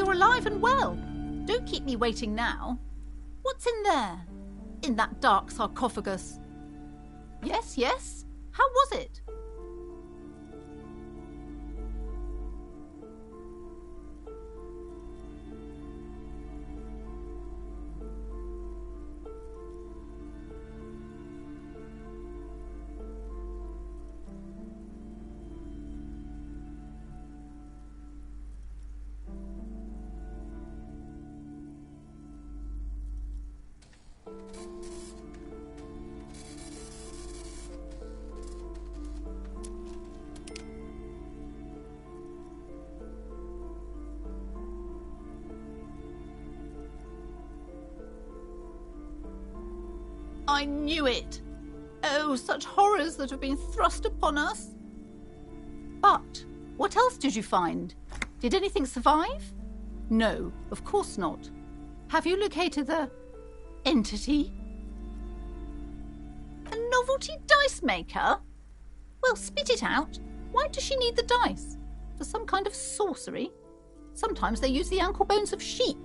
you're alive and well. Don't keep me waiting now. What's in there? In that dark sarcophagus? Yes, yes. How was it? I knew it! Oh, such horrors that have been thrust upon us! But what else did you find? Did anything survive? No, of course not. Have you located the entity? A novelty dice maker? Well, spit it out. Why does she need the dice? For some kind of sorcery? Sometimes they use the ankle bones of sheep.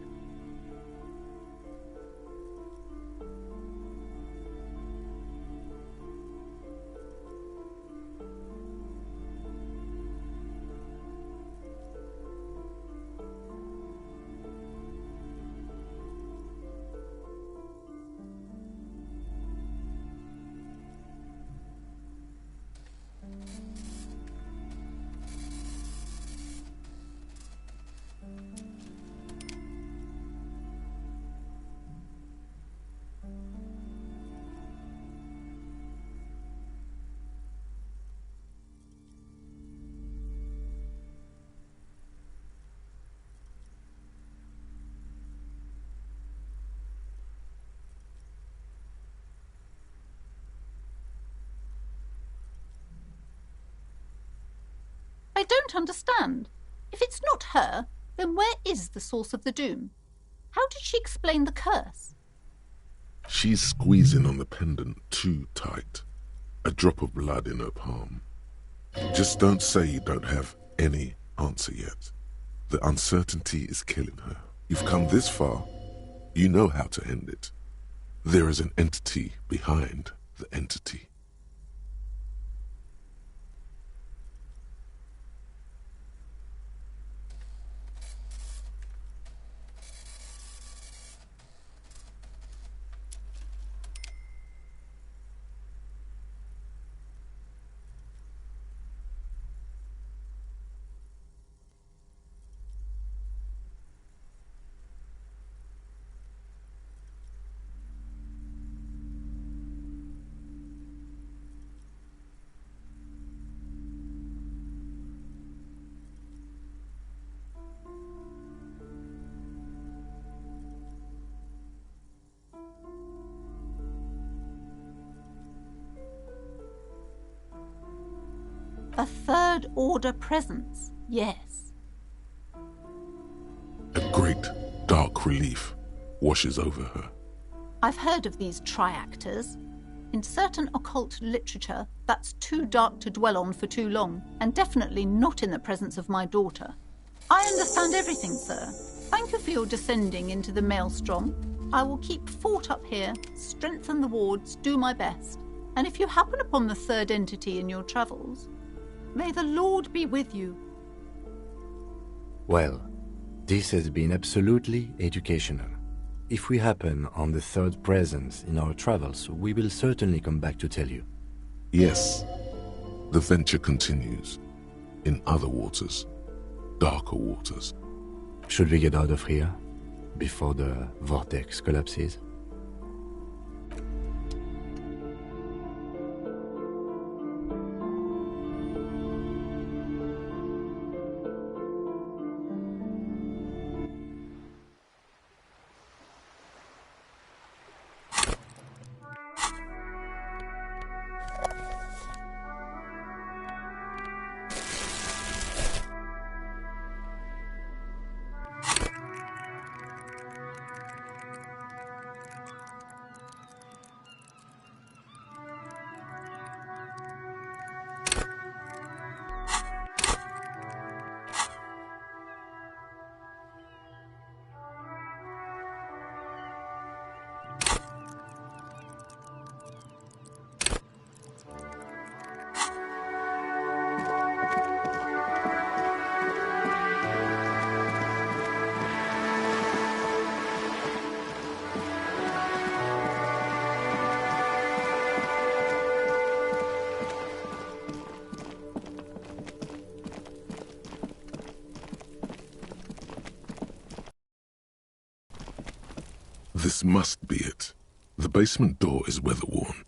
I don't understand. If it's not her, then where is the source of the doom? How did she explain the curse? She's squeezing on the pendant too tight. A drop of blood in her palm. Just don't say you don't have any answer yet. The uncertainty is killing her. You've come this far. You know how to end it. There is an entity behind the entity. A third order presence, yes. A great dark relief washes over her. I've heard of these triactors. In certain occult literature, that's too dark to dwell on for too long, and definitely not in the presence of my daughter. I understand everything, sir. Thank you for your descending into the maelstrom. I will keep fort up here, strengthen the wards, do my best. And if you happen upon the third entity in your travels, may the Lord be with you. Well, this has been absolutely educational. If we happen on the third presence in our travels, we will certainly come back to tell you. Yes, the venture continues. In other waters, darker waters. Should we get out of here before the vortex collapses? This must be it. The basement door is weather-worn.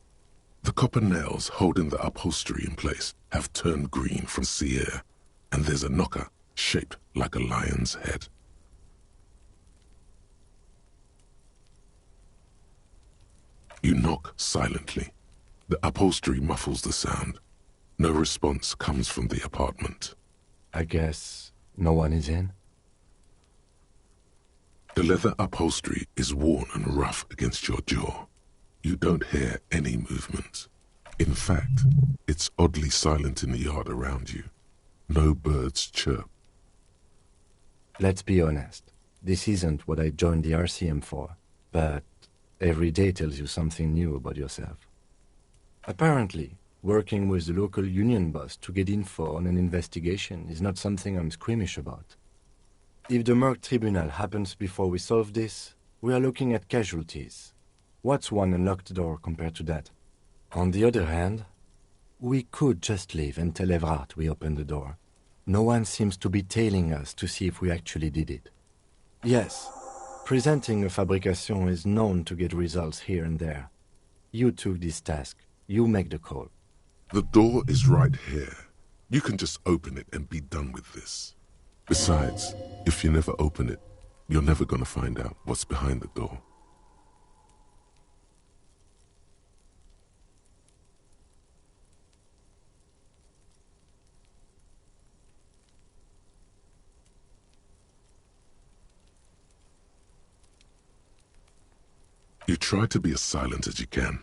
The copper nails holding the upholstery in place have turned green from sea air, and there's a knocker shaped like a lion's head. You knock silently. The upholstery muffles the sound. No response comes from the apartment. I guess no one is in? The leather upholstery is worn and rough against your jaw. You don't hear any movement. In fact, it's oddly silent in the yard around you. No birds chirp. Let's be honest. This isn't what I joined the RCM for, but every day tells you something new about yourself. Apparently, working with the local union boss to get info on an investigation is not something I'm squeamish about. If the Merc Tribunal happens before we solve this, we are looking at casualties. What's one unlocked door compared to that? On the other hand, we could just leave and tell Evrart we opened the door. No one seems to be tailing us to see if we actually did it. Yes, presenting a fabrication is known to get results here and there. You took this task. You make the call. The door is right here. You can just open it and be done with this. Besides, if you never open it, you're never gonna find out what's behind the door. You try to be as silent as you can.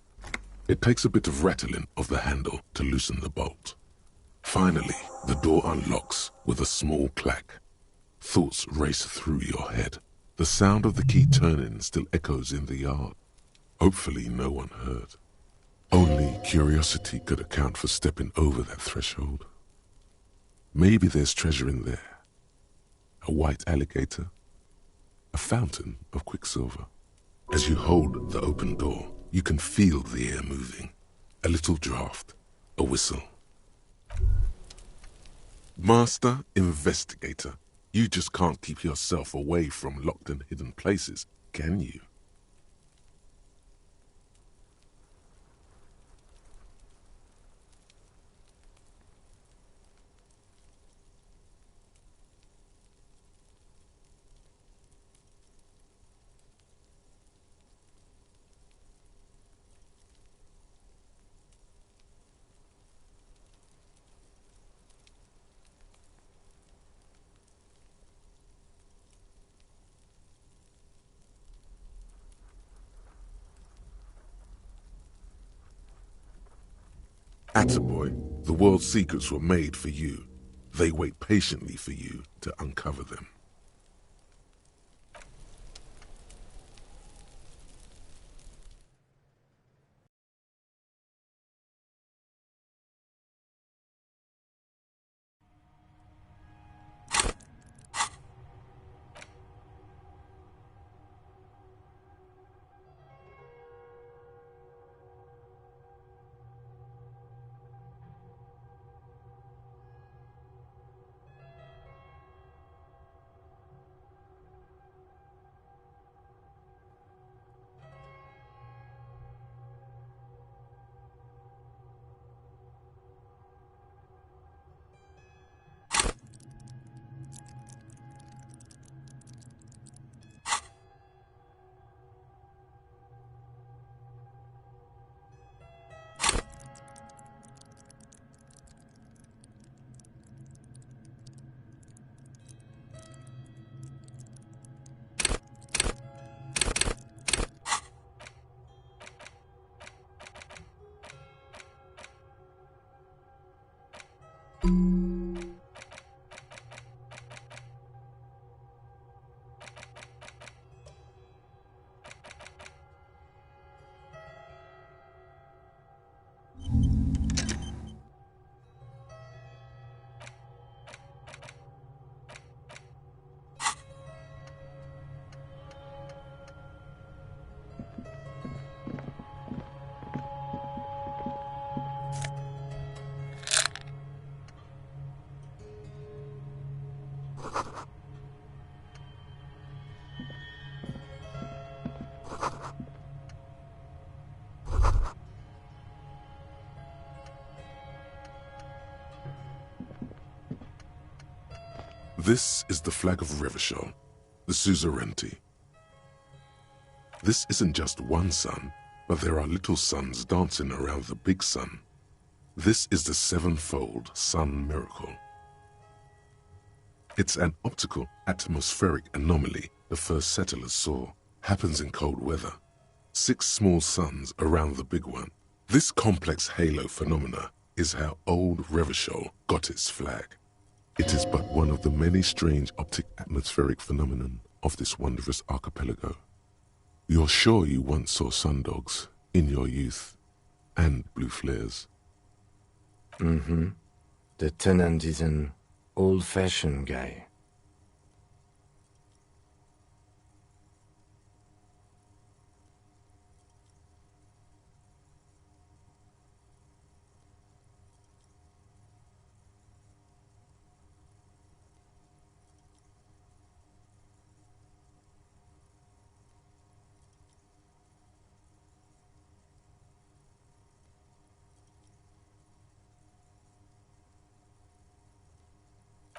It takes a bit of rattling of the handle to loosen the bolt. Finally, the door unlocks with a small clack. Thoughts race through your head. The sound of the key turning still echoes in the yard. Hopefully no one heard. Only curiosity could account for stepping over that threshold. Maybe there's treasure in there. A white alligator. A fountain of quicksilver. As you hold the open door, you can feel the air moving. A little draft, a whistle. Master Investigator, you just can't keep yourself away from locked and hidden places, can you? Attaboy, the world's secrets were made for you. They wait patiently for you to uncover them. This is the flag of Revachol, the suzerainty. This isn't just one sun, but there are little suns dancing around the big sun. This is the sevenfold sun miracle. It's an optical atmospheric anomaly the first settlers saw. Happens in cold weather. 6 small suns around the big one. This complex halo phenomena is how old Revachol got its flag. It is but one of the many strange optic atmospheric phenomenon of this wondrous archipelago. You're sure you once saw sundogs in your youth and blue flares. Mm-hmm. The tenant is an old-fashioned guy.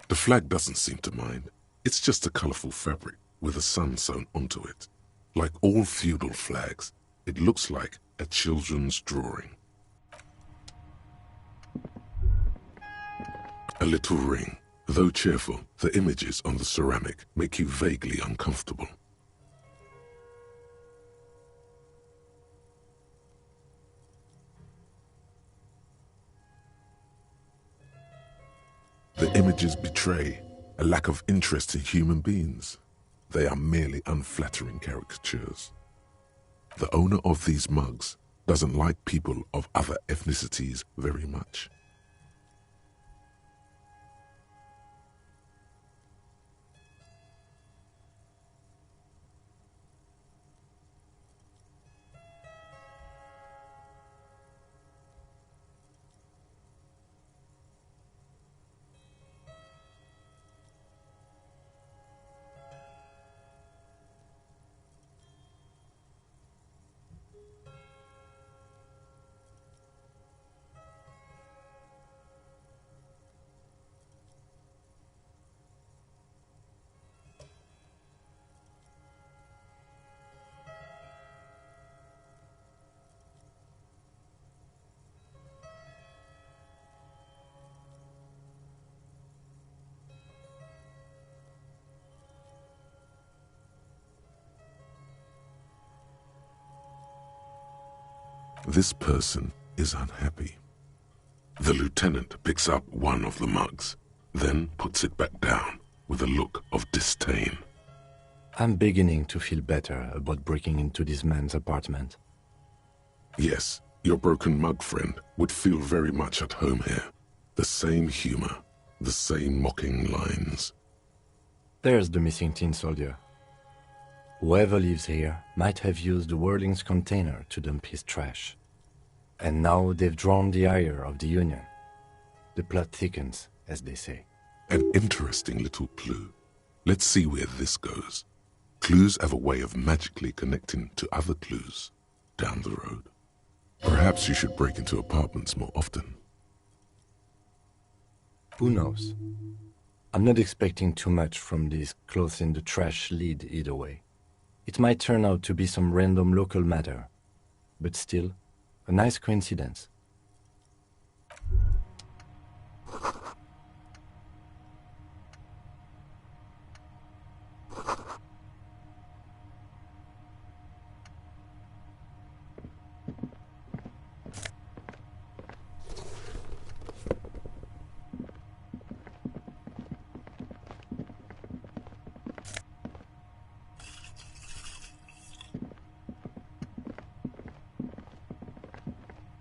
The flag doesn't seem to mind. It's just a colorful fabric with a sun sewn onto it. Like all feudal flags, it looks like a children's drawing. A little ring. Though cheerful, the images on the ceramic make you vaguely uncomfortable. The images betray a lack of interest in human beings. They are merely unflattering caricatures. The owner of these mugs doesn't like people of other ethnicities very much. This person is unhappy. The lieutenant picks up one of the mugs, then puts it back down with a look of disdain. I'm beginning to feel better about breaking into this man's apartment. Yes, your broken mug friend would feel very much at home here. The same humor, the same mocking lines. There's the missing tin soldier. Whoever lives here might have used the Whirling's container to dump his trash. And now they've drawn the ire of the Union. The plot thickens, as they say. An interesting little clue. Let's see where this goes. Clues have a way of magically connecting to other clues down the road. Perhaps you should break into apartments more often. Who knows? I'm not expecting too much from this clothes in the trash lead either way. It might turn out to be some random local matter, but still, a nice coincidence.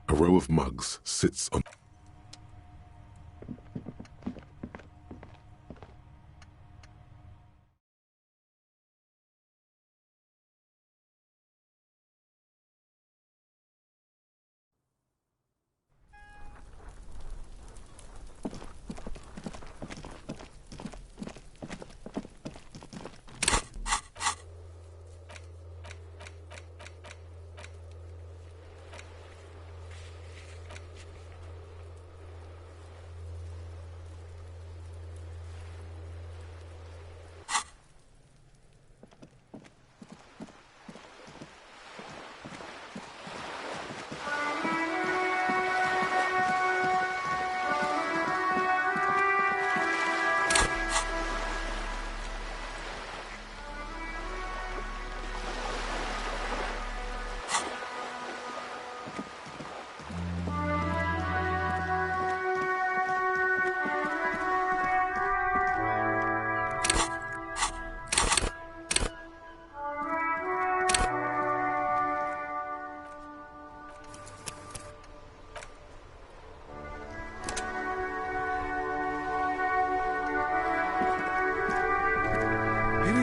A row of mugs sits on...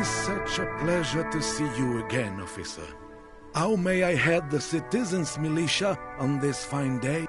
such a pleasure to see you again, officer. How may I head the citizens' militia on this fine day?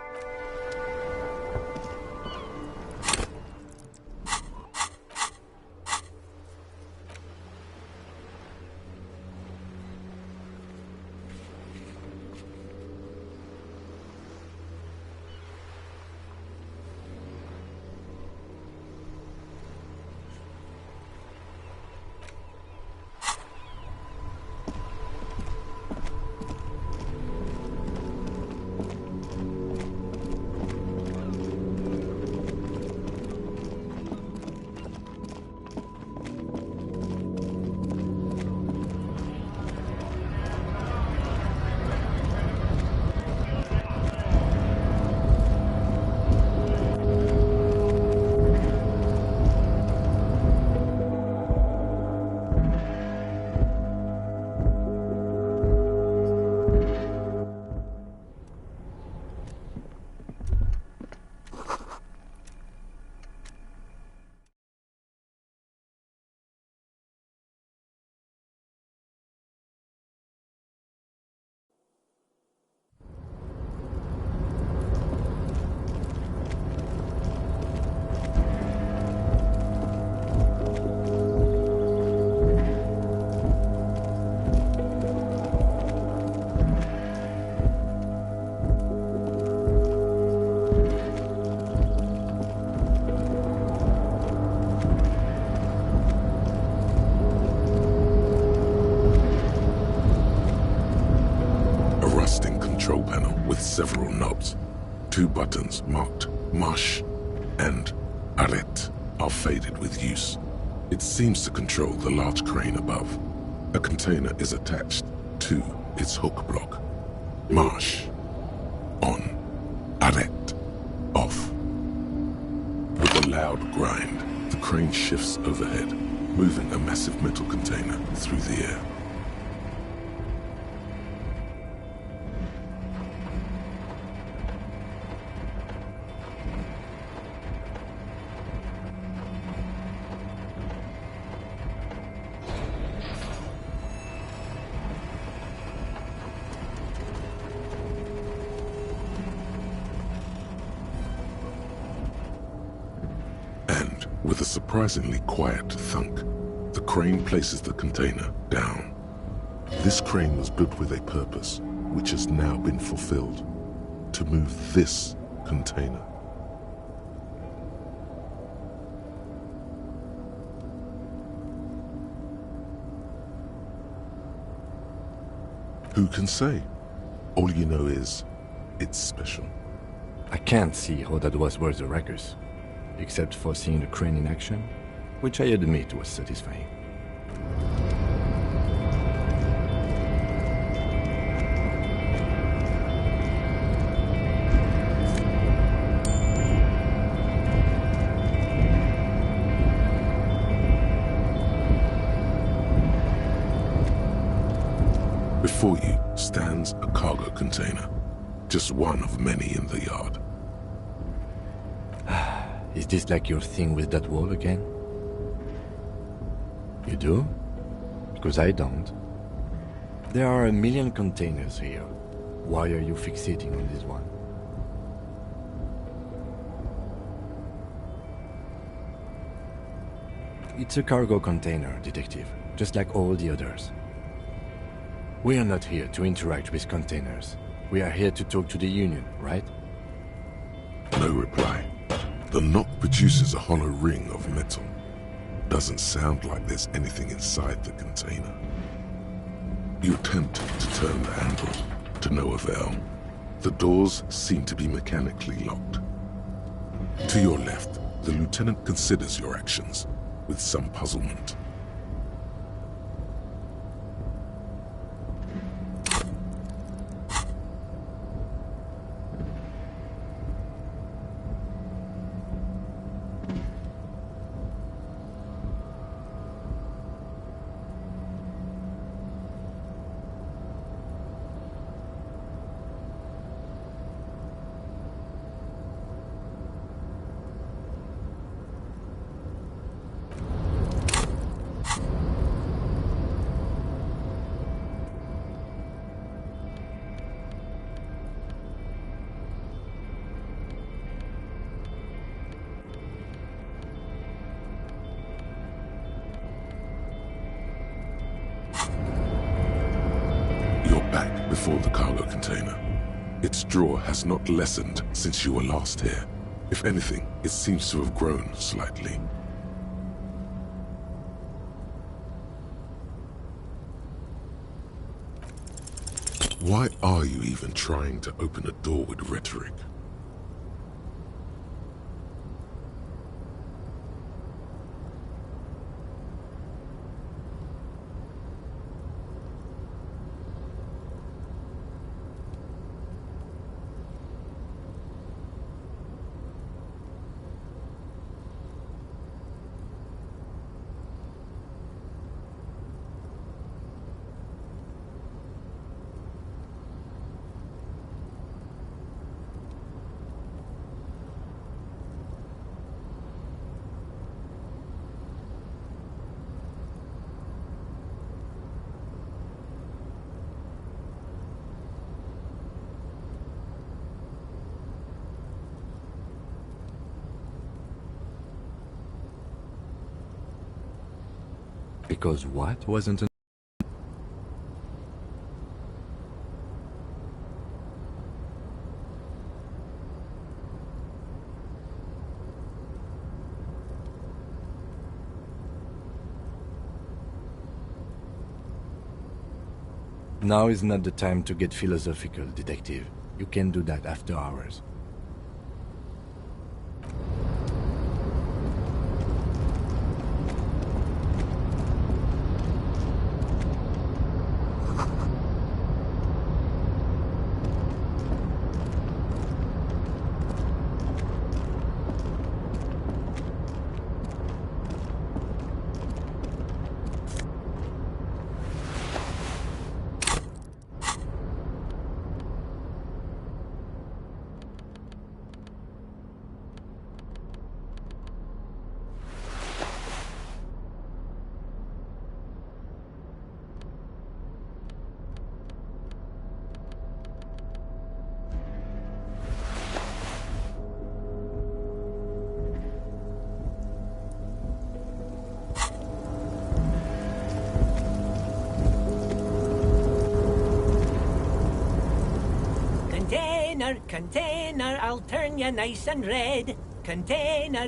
Control panel with several knobs. 2 buttons marked Marsh and Arrête are faded with use. It seems to control the large crane above. A container is attached to its hook block. Marsh. On. Arrête. Off. With a loud grind, the crane shifts overhead, moving a massive metal container through the air. With a surprisingly quiet thunk, the crane places the container down. This crane was built with a purpose, which has now been fulfilled: to move this container. Who can say? All you know is, it's special. I can't see how that was worth the wreckers, except for seeing the crane in action, which I admit was satisfying. Before you stands a cargo container, just one of many in the yard. Is this like your thing with that wall again? You do? Because I don't. There are a million containers here. Why are you fixating on this one? It's a cargo container, Detective, just like all the others. We are not here to interact with containers. We are here to talk to the Union, right? No reply. The knock produces a hollow ring of metal. Doesn't sound like there's anything inside the container. You attempt to turn the handle, to no avail. The doors seem to be mechanically locked. To your left, the lieutenant considers your actions with some puzzlement. for the cargo container. Its drawer has not lessened since you were last here. If anything, it seems to have grown slightly. Why are you even trying to open a door with rhetoric? Because what wasn't an... Now is not the time to get philosophical, detective. You can do that after hours. Container, I'll turn you nice and red. Container,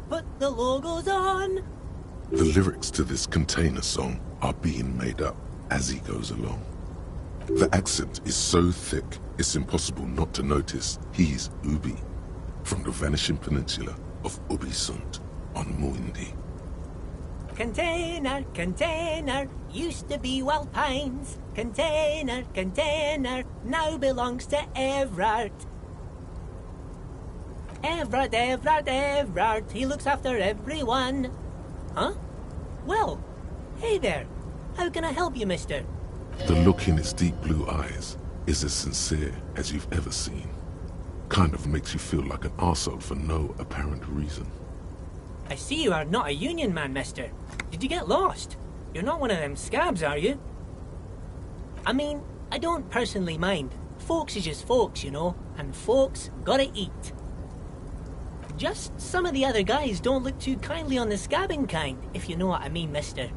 put the logos on. The lyrics to this container song are being made up as he goes along. The accent is so thick, it's impossible not to notice he's Ubi, from the vanishing peninsula of Ubisund on Muindi. Container, used to be Wild Pines. Container, now belongs to Everard. Everard, he looks after everyone. Huh? Well, hey there. How can I help you, mister? The look in its deep blue eyes is as sincere as you've ever seen. Kind of makes you feel like an arsehole for no apparent reason. I see you are not a union man, mister. Did you get lost? You're not one of them scabs, are you? I mean, I don't personally mind. Folks is just folks, you know, and folks gotta eat. Just some of the other guys don't look too kindly on the scabbing kind, if you know what I mean, mister.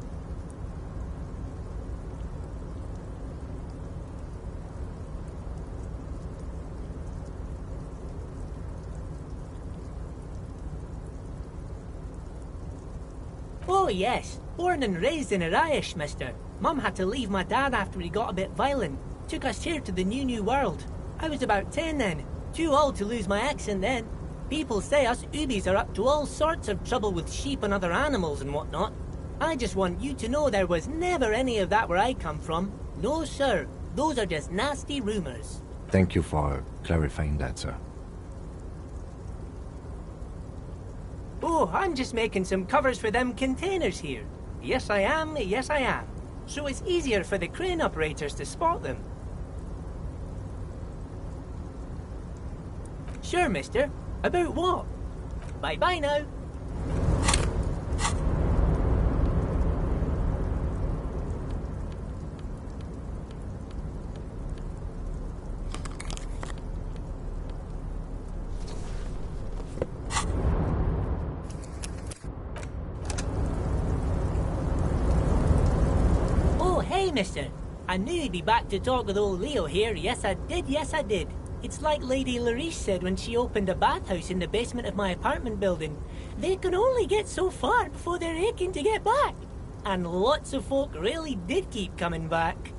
Oh yes, born and raised in Arish, mister. Mum had to leave my dad after he got a bit violent. Took us here to the new world. I was about 10 then. Too old to lose my accent then. People say us Ubis are up to all sorts of trouble with sheep and other animals and whatnot. I just want you to know there was never any of that where I come from. No, sir. Those are just nasty rumors. Thank you for clarifying that, sir. Oh, I'm just making some covers for them containers here. Yes, I am. So it's easier for the crane operators to spot them. Sure, mister. About what? Bye-bye now. Oh, hey, mister. I knew he'd be back to talk with old Leo here. Yes, I did. Yes, I did. It's like Lady Larice said when she opened a bathhouse in the basement of my apartment building. They can only get so far before they're aching to get back. And lots of folk really did keep coming back.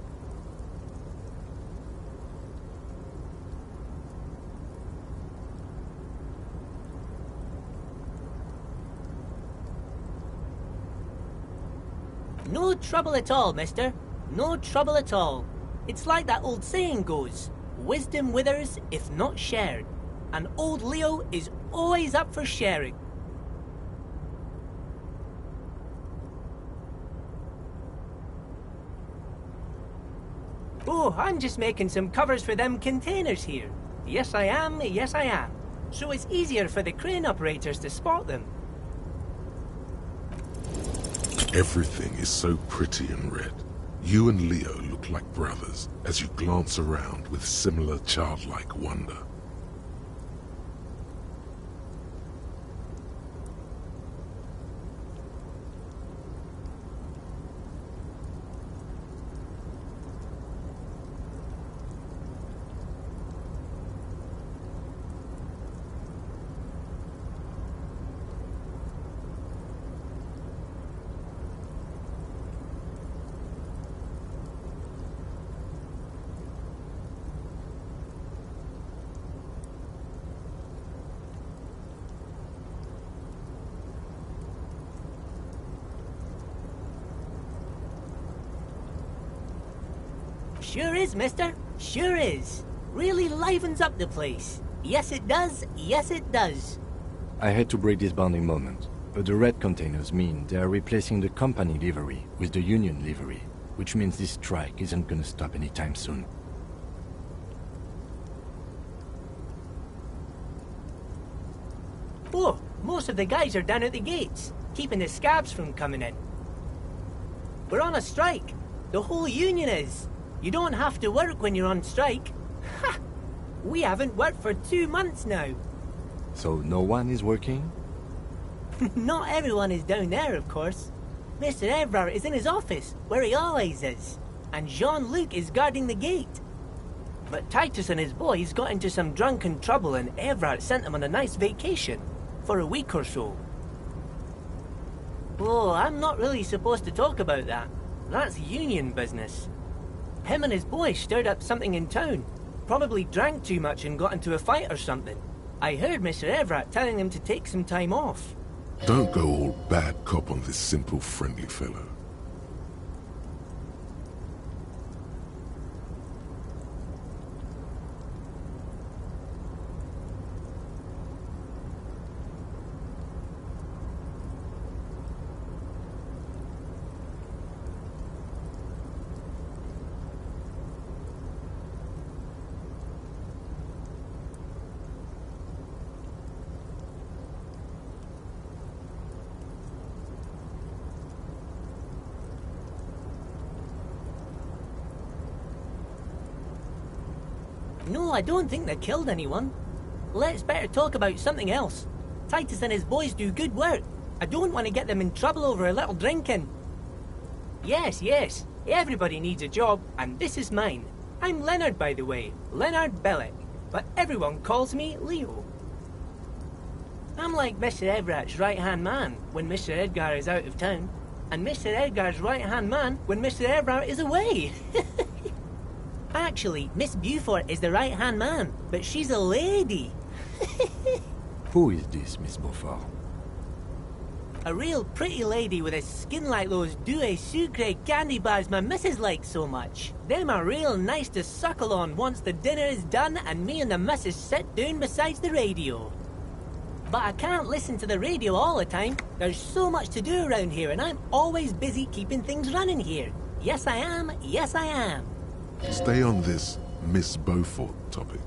No trouble at all, mister. No trouble at all. It's like that old saying goes, wisdom withers if not shared. And old Leo is always up for sharing. Oh, I'm just making some covers for them containers here. Yes, I am. Yes, I am. So it's easier for the crane operators to spot them. Everything is so pretty and red. You and Leo look like brothers as you glance around with similar childlike wonder. Sure is, mister. Sure is. Really livens up the place. Yes, it does. Yes, it does. I hate to break this bonding moment, but the red containers mean they are replacing the company livery with the union livery, which means this strike isn't gonna stop anytime soon. Oh, most of the guys are down at the gates, keeping the scabs from coming in. We're on a strike. The whole union is. You don't have to work when you're on strike. Ha! We haven't worked for 2 months now. So no one is working? Not everyone is down there, of course. Mr. Evrard is in his office, where he always is. And Jean-Luc is guarding the gate. But Titus and his boys got into some drunken trouble and Evrard sent them on a nice vacation. For a week or so. Oh, I'm not really supposed to talk about that. That's union business. Him and his boys stirred up something in town. Probably drank too much and got into a fight or something. I heard Mr. Evrard telling him to take some time off. Don't go all bad cop on this simple, friendly fellow. No, I don't think they killed anyone. Let's better talk about something else. Titus and his boys do good work. I don't want to get them in trouble over a little drinking. Yes, yes, everybody needs a job, and this is mine. I'm Leonard, by the way, Leonard Bellick, but everyone calls me Leo. I'm like Mr. Everett's right-hand man when Mr. Edgar is out of town, and Mr. Edgar's right-hand man when Mr. Everett is away. Actually, Miss Beaufort is the right-hand man, but she's a lady. Who is this, Miss Beaufort? A real pretty lady with a skin like those Douai Sucre candy bars my missus likes so much. Them are real nice to suckle on once the dinner is done and me and the missus sit down beside the radio. But I can't listen to the radio all the time. There's so much to do around here and I'm always busy keeping things running here. Yes, I am. Yes, I am. Stay on this Miss Beaufort topic.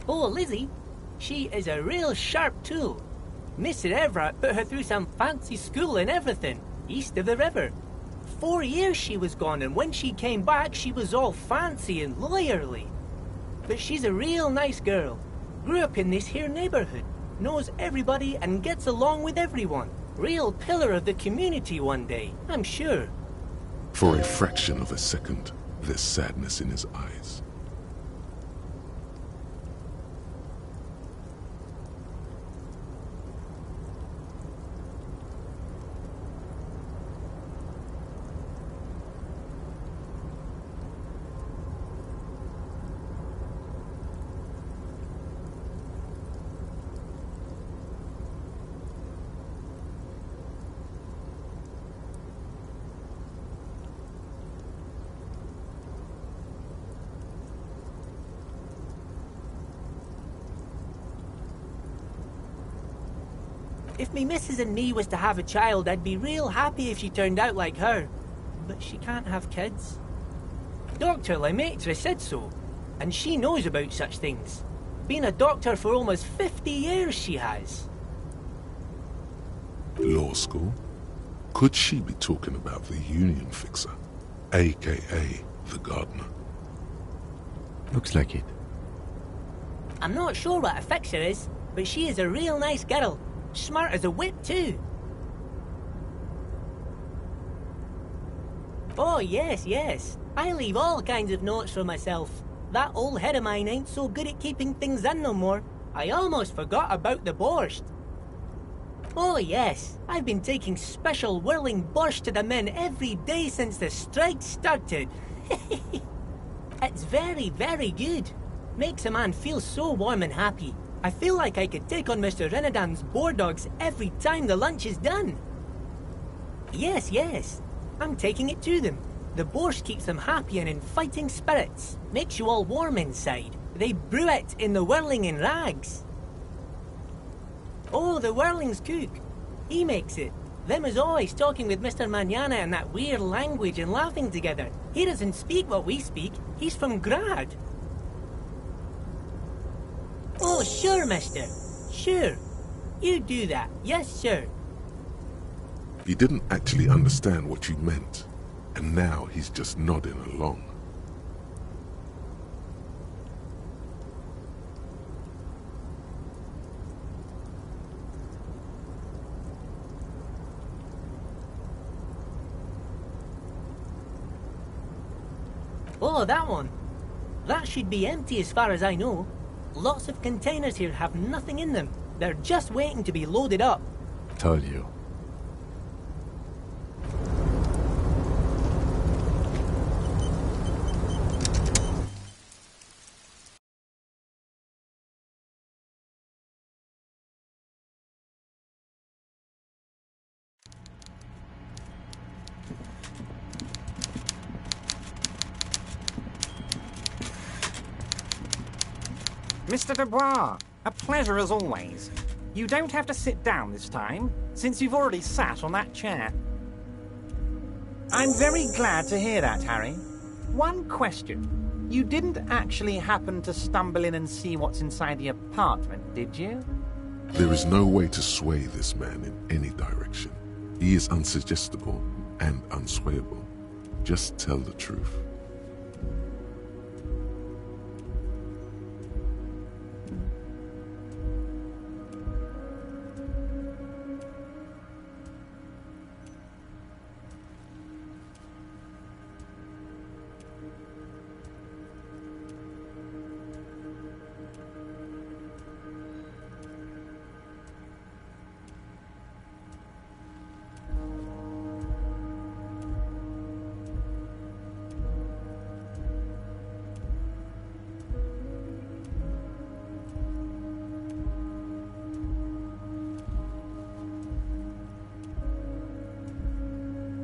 Oh, Lizzie, she is a real sharp tool. Mr. Everett put her through some fancy school and everything, east of the river. 4 years she was gone, and when she came back, she was all fancy and lawyerly. But she's a real nice girl. Grew up in this here neighborhood, knows everybody and gets along with everyone. Real pillar of the community one day, I'm sure. For a fraction of a second, there's sadness in his eyes. If me missus and me was to have a child, I'd be real happy if she turned out like her. But she can't have kids. Dr. Lemaitre said so, and she knows about such things. Been a doctor for almost 50 years, she has. Law school? Could she be talking about the union fixer, aka the gardener? Looks like it. I'm not sure what a fixer is, but she is a real nice girl. Smart as a whip, too. Oh, yes, yes. I leave all kinds of notes for myself. That old head of mine ain't so good at keeping things in no more. I almost forgot about the borscht. Oh, yes. I've been taking special whirling borscht to the men every day since the strike started. It's very, very good. Makes a man feel so warm and happy. I feel like I could take on Mr. Renadan's boar dogs every time the lunch is done. Yes, yes. I'm taking it to them. The borscht keeps them happy and in fighting spirits. Makes you all warm inside. They brew it in the whirling in rags. Oh, the whirling's cook. He makes it. Them is always talking with Mr. Manana in that weird language and laughing together. He doesn't speak what we speak. He's from Grad. Oh, sure, mister. Sure. You do that. Yes, sir. He didn't actually understand what you meant, and now he's just nodding along. Oh, that one. That should be empty as far as I know. Lots of containers here have nothing in them. They're just waiting to be loaded up. Told you. Mr. Dubois, a pleasure as always. You don't have to sit down this time, since you've already sat on that chair. I'm very glad to hear that, Harry. One question. You didn't actually happen to stumble in and see what's inside the apartment, did you? There is no way to sway this man in any direction. He is unsuggestible and unswayable. Just tell the truth.